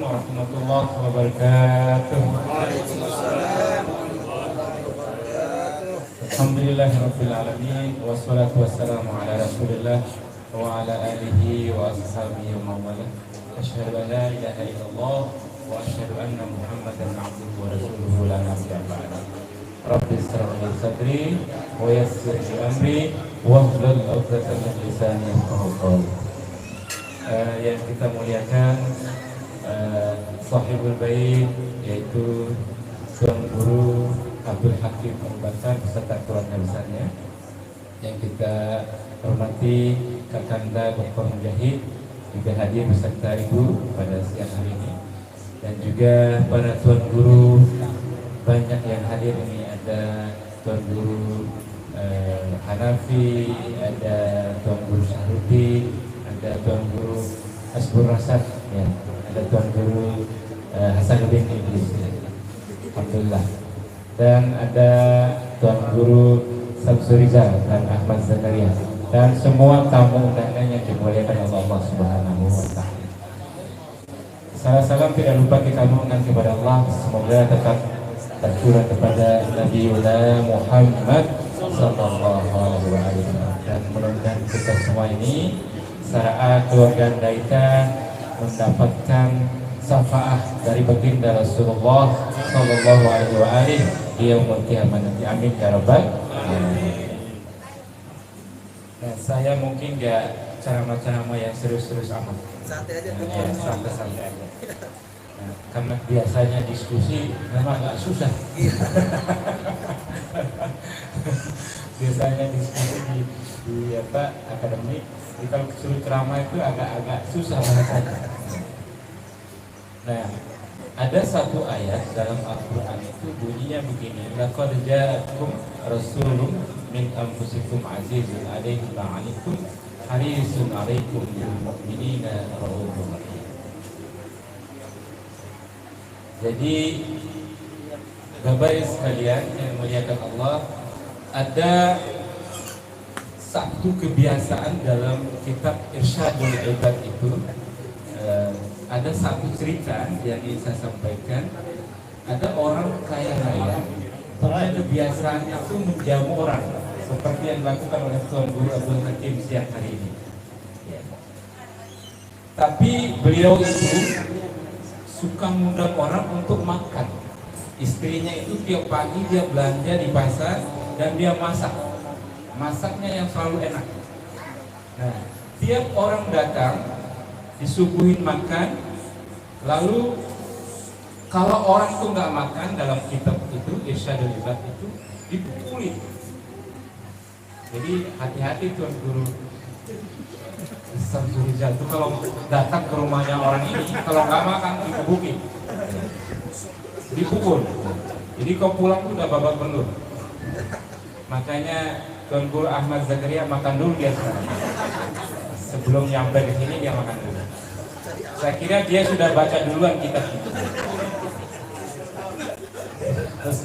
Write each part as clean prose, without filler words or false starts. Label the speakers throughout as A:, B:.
A: warahmatullahi wabarakatuh. Alhamdulillahirabbil alamin wassalatu wassalamu ala Rasulillah wa ala alihi wa ashabihi wa mawala. Asyhadu an la ilaha illallah wa asyhadu anna Muhammadan abduhu wa rasuluhu la nabiyya ba'da. Rabbi shrah li sadri wa yassir li amri wahlul 'uqdatam min lisani yafqahu qawli. Yang kita muliakan Sahibul Bait, yaitu Tuan Guru Abdul Hakim Pembatan beserta keluarga besarnya, yang kita hormati Kakanda Dr. Mujahid juga hadir beserta Ibu pada siang hari ini, dan juga para Tuan Guru banyak yang hadir ini. Ada Tuan Guru Hanafi, ada Tuan Guru Syahruddin, ada Tuan Guru Asbur Rasad, ya, ada Tuan Guru Hasanuddin Iblis, alhamdulillah, dan ada Tuan Guru Samsurizal dan Ahmad Zakaria, dan semua tamu undangan yang dimuliakan Allah Subhanahu wa Ta'ala. Salam tidak lupa kita mohonkan kepada Allah, semoga tetap tercurah kepada Nabi Muhammad sallallahu alaihi wasallam, dan mudah-mudahan kita semua ini saat keluarga kita mendapatkan syafaat dari baginda Rasulullah sallallahu alaihi wasallam di yaumul qiyamah nanti. Amin ya rabbal alamin. Nah, saya mungkin gak ceramah-ceramah yang serius-serius amat. Santai aja, santai aja. Nah, karena biasanya diskusi memang agak susah. Biasanya diskusi di akademik, kalau suruh ceramah itu agak susah bahasanya. Nah, ada satu ayat dalam Al-Quran itu bunyinya begini: laqad ja'akum rasulun min anfusikum azizun 'alaihi ma 'anittum harisun 'alaikum bil mu'minina raufur rahim. Jadi Bapak Ibu sekalian yang muliakan Allah, ada satu kebiasaan dalam kitab Irsyadul Ibad itu, ada satu cerita yang ingin saya sampaikan. Ada orang kaya raya, punya kebiasaan itu menjamu orang, seperti yang dilakukan oleh Tuan Guru Abdul Hakim siang hari ini. Tapi beliau itu suka mengundang orang untuk makan. Istrinya itu tiap pagi dia belanja di pasar dan dia masak. Masaknya yang selalu enak. Nah, tiap orang datang disuguhin makan, lalu kalau orang itu nggak makan, dalam kitab itu Irsyadul Ibad itu dipukulin. Jadi hati-hati Tuan Guru Samsurizal itu kalau datang ke rumahnya orang ini, kalau nggak makan digebukin, dipukul. Jadi kau pulang tuh udah babak belur. Makanya Tuan Guru Ahmad Zakaria makan dulu dia sekarang. Sebelum nyampe ke sini dia makan dulu. Saya kira dia sudah baca duluan kitab itu. Terus.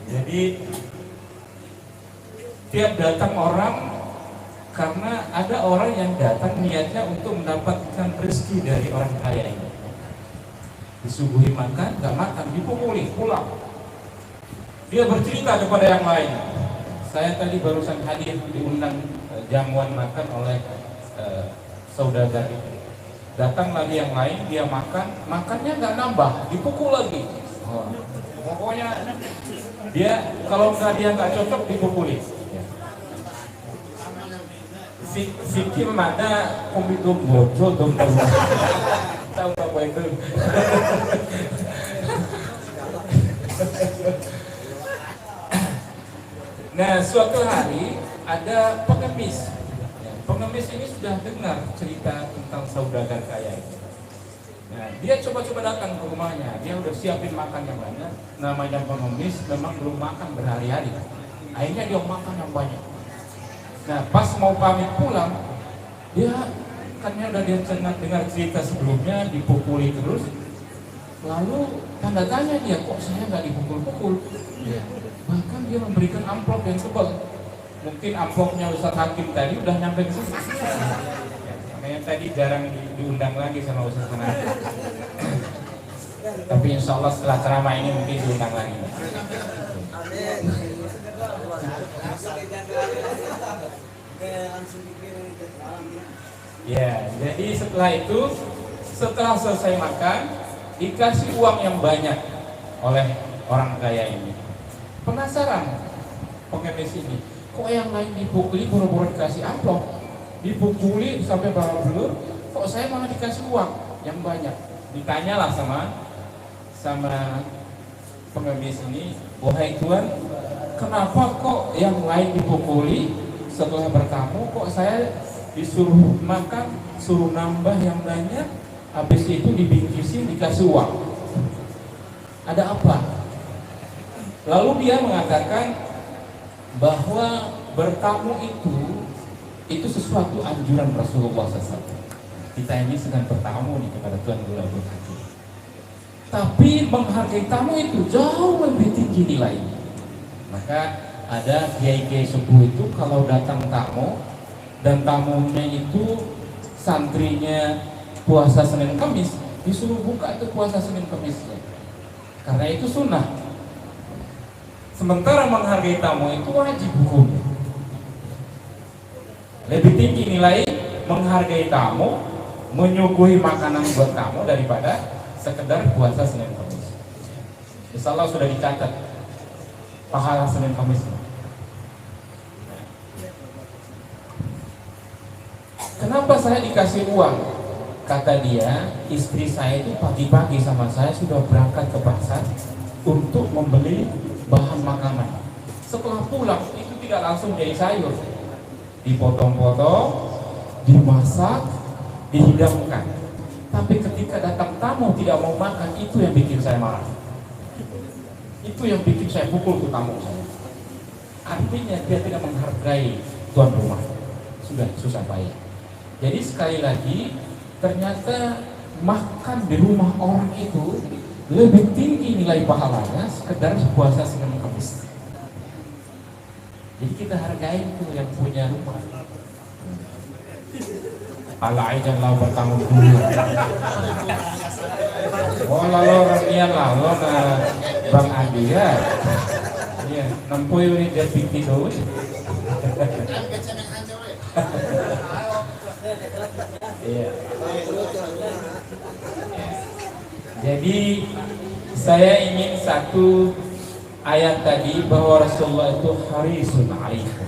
A: Jadi tiap datang orang, karena ada orang yang datang niatnya untuk mendapatkan rezeki dari orang kaya ini. Disuguhi makan, gak makan, dipukuli, pulang. Dia bercerita kepada yang lain. Saya tadi barusan hadir diundang jamuan makan oleh saudagar itu. Datang lagi yang lain, dia makan, makannya nggak nambah, dipukul lagi. Pokoknya dia kalau dia nggak cocok dipukuli. Fikir ada komitum bocor dong, tahu apa itu? Nah, suatu hari ada pengemis. Pengemis ini sudah dengar cerita tentang saudagar kaya ini. Nah, dia coba-coba datang ke rumahnya. Dia udah siapin makan yang banyak. Namanya pengemis memang belum makan berhari-hari. Akhirnya dia makan yang banyak. Nah, pas mau pamit pulang, dia karena udah dia dengar cerita sebelumnya dipukuli terus. Lalu tanda tanya dia, kok saya nggak dipukul-pukul? Bahkan dia memberikan amplop yang tebal. Mungkin amplopnya Ustaz Hakim tadi udah nyampe ke sini. Makanya tadi jarang diundang lagi sama Ustaz Hanafi. Tapi insya Allah setelah ceramah ini mungkin diundang lagi. Ya, jadi setelah itu, setelah selesai makan, dikasih uang yang banyak oleh orang kaya ini. Penasaran pengemis ini, kok yang lain dipukuli buru-buru dikasih amplop, dipukuli sampai bawah belur, kok saya malah dikasih uang yang banyak. Ditanyalah sama pengemis ini, wahai Tuan, kenapa kok yang lain dipukuli setelah bertamu, kok saya disuruh makan, suruh nambah yang banyak, habis itu dibingkisin dikasih uang, ada apa? Lalu dia mengatakan bahwa bertamu itu sesuatu anjuran Rasulullah SAW. Kita ini sedang bertamu nih kepada Tuhan Guru Abdul Hakim, tapi menghargai tamu itu jauh lebih tinggi nilainya. Maka ada kiai-kiai sepuh itu kalau datang tamu dan tamunya itu santrinya puasa Senin Kamis, disuruh buka itu puasa Senin Kamisnya, karena itu sunnah. Sementara menghargai tamu itu wajib hukumnya. Lebih tinggi nilai menghargai tamu, menyuguhi makanan buat tamu daripada sekedar puasa Senin Kamis. Insya Allah sudah dicatat pahala Senin Kamis. Kenapa saya dikasih uang? Kata dia, istri saya itu pagi-pagi sama saya sudah berangkat ke pasar untuk membeli bahan makanan. Setelah pulang itu tidak langsung jadi sayur, dipotong-potong, dimasak, dihidangkan. Tapi ketika datang tamu tidak mau makan, itu yang bikin saya marah. Itu yang bikin saya pukul ke tamu saya. Artinya dia tidak menghargai tuan rumah. Sudah susah payah. Jadi sekali lagi, ternyata makan di rumah orang itu lebih tinggi nilai pahalanya sekedar puasa Senin Kamis. Jadi kita hargai itu yang punya rumah. Ala aja lah bertanggung dulu. Oh lalu ramian lalu na Bang Adi ya. Iya, nampuy ini dia pikir dulu. Iya. Jadi saya ingin satu ayat tadi bahwa Rasulullah itu harisun alaikum.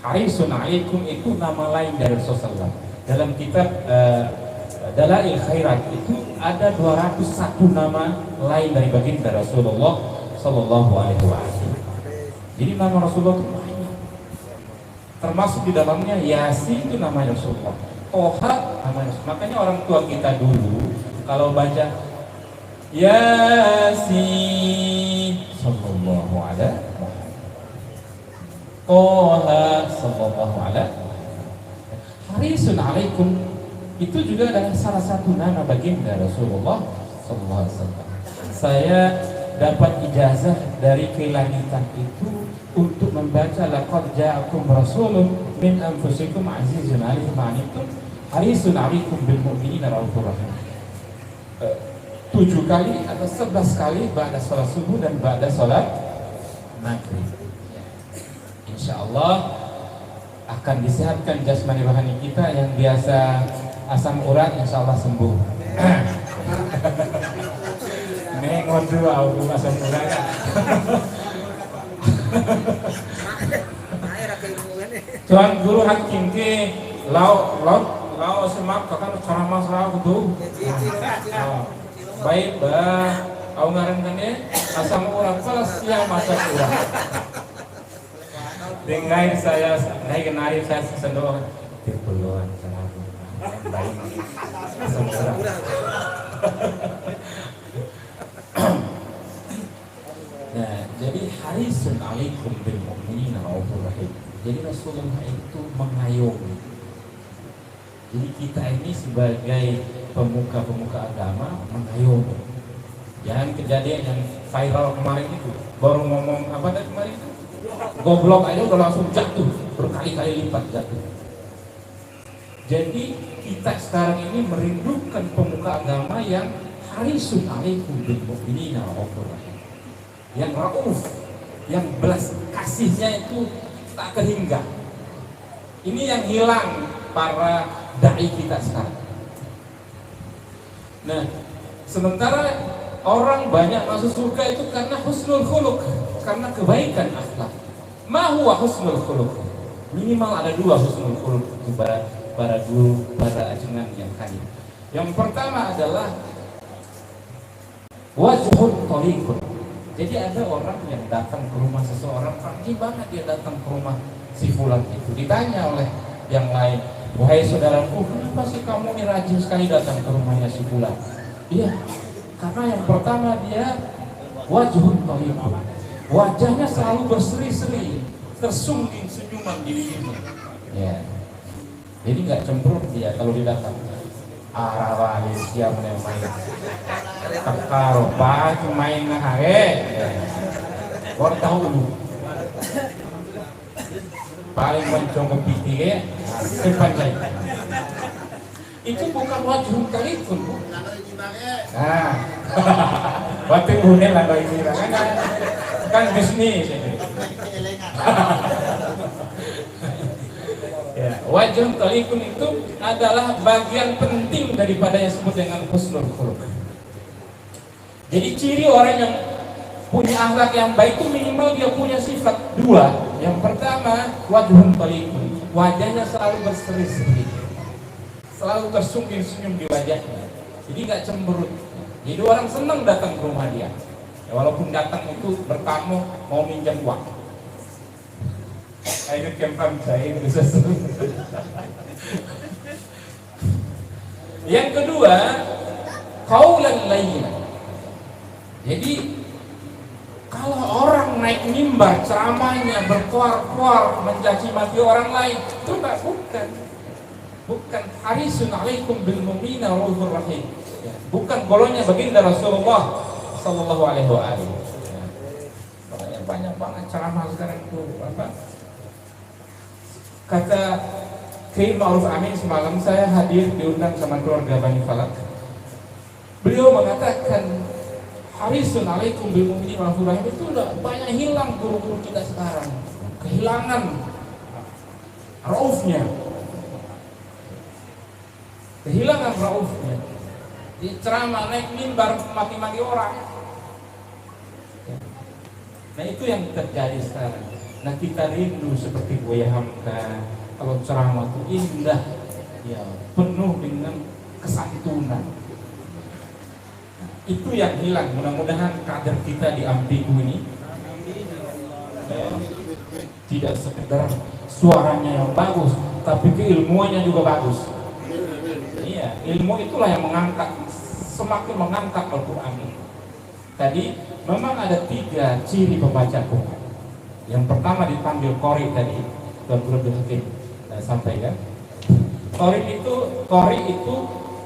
A: Harisun alaikum itu nama lain dari Rasulullah. Dalam kitab Dalail Khairat itu ada 201 nama lain dari baginda Rasulullah Sallallahu Alaihi Wasallam. Jadi nama Rasulullah itu banyak. Termasuk di dalamnya Yasin itu nama Rasulullah. Toha nama Rasulullah. Makanya orang tua kita dulu kalau baca Yasin Sallallahu Alaihi Wasallam, Toha Sallallahu Alaihi Wasallam, Harisun Alaikum itu juga adalah salah satu nama baginda Rasulullah Sallallahu Alaihi Wasallam. Saya dapat ijazah dari kelangitan itu untuk membaca laqad ja'akum rasulun min anfusikum azizun 'alaihi ma 'anittum harisun 'alaikum bil mu'minina raufur rahim. 7 kali atau 11 kali ba'da salat subuh dan ba'da salat maghrib. Insyaallah akan disehatkan jasmani rohani kita yang biasa asam urat, insyaallah sembuh. Nek ngodu aku asam urat. Tuan Guru Hakim ke lau semak kan ceramah sarau gitu. Baik bah, au ngaran asam urat salah siang masak urat. Dengar saya naik kenari saya sendok perluan sama baik asam urat. Nah, jadi harisun alaikum bil mu'minina raufur rahim. Jadi Rasulullah itu mengayomi. Jadi kita ini sebagai pemuka-pemuka agama mengayomi. Jangan kejadian yang viral kemarin itu, baru ngomong apa tadi kemarin itu, goblok aja udah langsung jatuh, berkali-kali lipat jatuh. Jadi kita sekarang ini merindukan pemuka agama yang harisun alaikum bil mu'minina raufur rahim, yang rauf, yang belas kasihnya itu tak terhingga. Ini yang hilang para dai kita sekarang. Nah, sementara orang banyak masuk surga itu karena husnul khuluq, karena kebaikan akhlak. Ma huwa husnul khuluq? Minimal ada dua husnul khuluq itu para guru, para ajengan yang hadir. Yang pertama adalah wajhun thariqun. Jadi ada orang yang datang ke rumah seseorang, pagi banget dia datang ke rumah si fulan itu, ditanya oleh yang lain, wahai saudaraku, kenapa sih kamu ini rajin sekali datang ke rumahnya si fulan? Iya, karena yang pertama dia wajhun thariqun, wajahnya selalu berseri-seri, tersungging senyuman di dirinya. Ya. Jadi nggak cemberut dia kalau dia datang. Arawalis siang main tekaro baju main ngahe. Kau tahu dulu. Paling mencongkok pipi sepanjang. Itu bukan wajah kalipun. Nah, waktu udah lah ini kan bisnis. Ya, wajah talikun itu adalah bagian penting daripada yang disebut dengan husnul khuluq. Jadi ciri orang yang punya akhlak yang baik itu minimal dia punya sifat dua. Yang pertama, wajhun talikun, wajahnya selalu berseri-seri, selalu tersenyum di wajahnya. Jadi nggak cemberut. Jadi orang senang datang ke rumah dia. Ya, walaupun datang itu bertamu mau minjam uang. Ayo kempang saya bisa. Yang kedua, qaulan layyin. Jadi kalau orang naik mimbar ceramahnya berkuar-kuar mencaci maki orang lain, itu bukan harisun alaikum bil mu'minina raufur rahim. Bukan golongannya baginda Rasulullah sallallahu alaihi wasallam. Banyak banget ceramah sekarang itu apa? Kata Kiai Ma'ruf Amin semalam saya hadir diundang sama keluarga Bani Falak. Beliau mengatakan harisun alaikum bil mu'minina raufur rahim itu udah banyak hilang guru-guru kita sekarang. Kehilangan raufnya. Kehilangan raufnya. Di ceramah naik mimbar maki-maki orang. Nah itu yang terjadi sekarang. Nah kita rindu seperti Buya Hamka, kalau ceramah itu indah, ya penuh dengan kesantunan. Nah, itu yang hilang. Mudah-mudahan kader kita di Ampiku ini tidak sekedar suaranya yang bagus, tapi keilmuannya juga bagus. Iya, ilmu itulah yang mengangkat, semakin mengangkat Al-Quran ini. Tadi memang ada 3 ciri pembaca Quran. Yang pertama dipanggil qori tadi, Tuan Guru Hakim sampaikan. Qori itu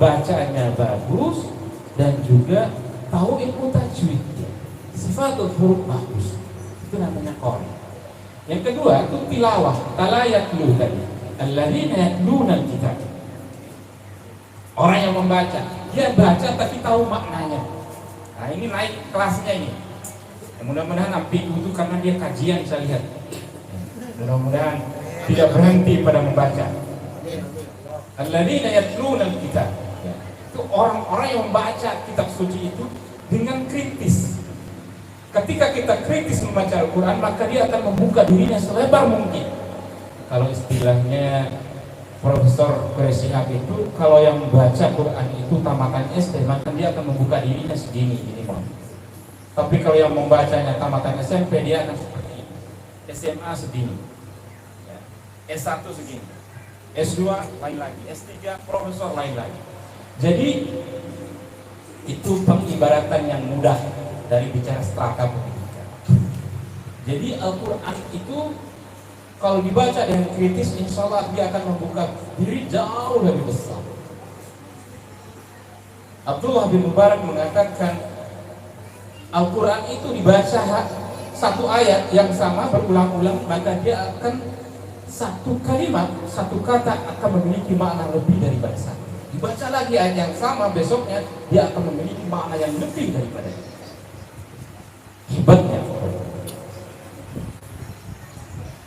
A: bacaannya bagus dan juga tahu ilmu tajwid. Sifatul huruf bagus. Itu namanya qori. Yang kedua itu tilawah, talayatlu tadi. Alladzina yatluna al-kitab. Orang yang membaca, dia baca tapi tahu maknanya. Nah, ini naik kelasnya ini. Mudah-mudahan Ampiku itu karena dia kajian saya lihat. Mudah-mudahan tidak berhenti pada membaca. Alladzina yatluna al-kitab. Itu orang-orang yang membaca kitab suci itu dengan kritis. Ketika kita kritis membaca Al-Quran, maka dia akan membuka dirinya selebar mungkin. Kalau istilahnya Profesor Presihab itu, kalau yang membaca Quran itu tamatan SD, maka dia akan membuka dirinya segini minimal. Tapi kalau yang membacanya tamatan SMP, dia akan seperti ini. SMA segini, S1 segini, S2 lain lagi, S3 profesor lain lagi. Jadi itu pengibaratan yang mudah dari bicara strata pendidikan. Jadi Al-Quran itu kalau dibaca dengan kritis, insya Allah dia akan membuka diri jauh lebih besar. Abdullah bin Mubarak mengatakan Al-Quran itu dibaca satu ayat yang sama berulang-ulang, maka dia akan satu kalimat, satu kata akan memiliki makna lebih daripada satu. Dibaca lagi ayat yang sama besoknya, dia akan memiliki makna yang lebih daripada itu. Hebatnya.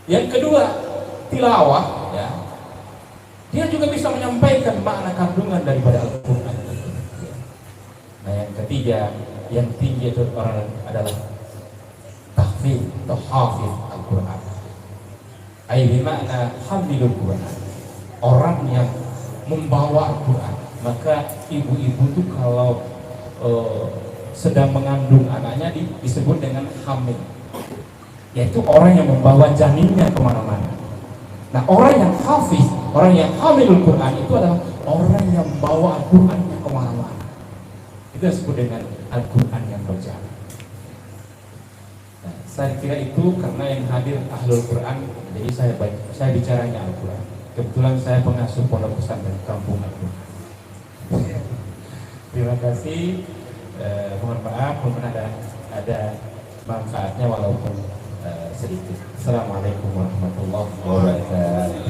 A: Yang kedua, tilawah, ya. Dia juga bisa menyampaikan makna kandungan daripada Al-Quran. Nah, yang ketiga, yang tinggi itu orang adalah tahfidz atau hafidz Al-Quran. Ayat makna hamilul Quran, orang yang membawa Al-Quran. Maka ibu-ibu itu kalau sedang mengandung anaknya disebut dengan hamil, yaitu orang yang membawa janinnya kemana-mana. Nah, orang yang hafiz, orang yang hamilul Quran itu adalah orang yang membawa Al-Qurannya kemana-mana. Itu disebut dengan Al-Quran yang berjalan. Nah, saya kira itu karena yang hadir ahlul Quran, jadi saya bicaranya Al-Quran. Kebetulan saya pengasuh pondok pesantren kampung Al-Quran. Terima kasih. Mohon maaf, mungkin ada manfaatnya walaupun sedikit. Assalamualaikum warahmatullahi wabarakatuh.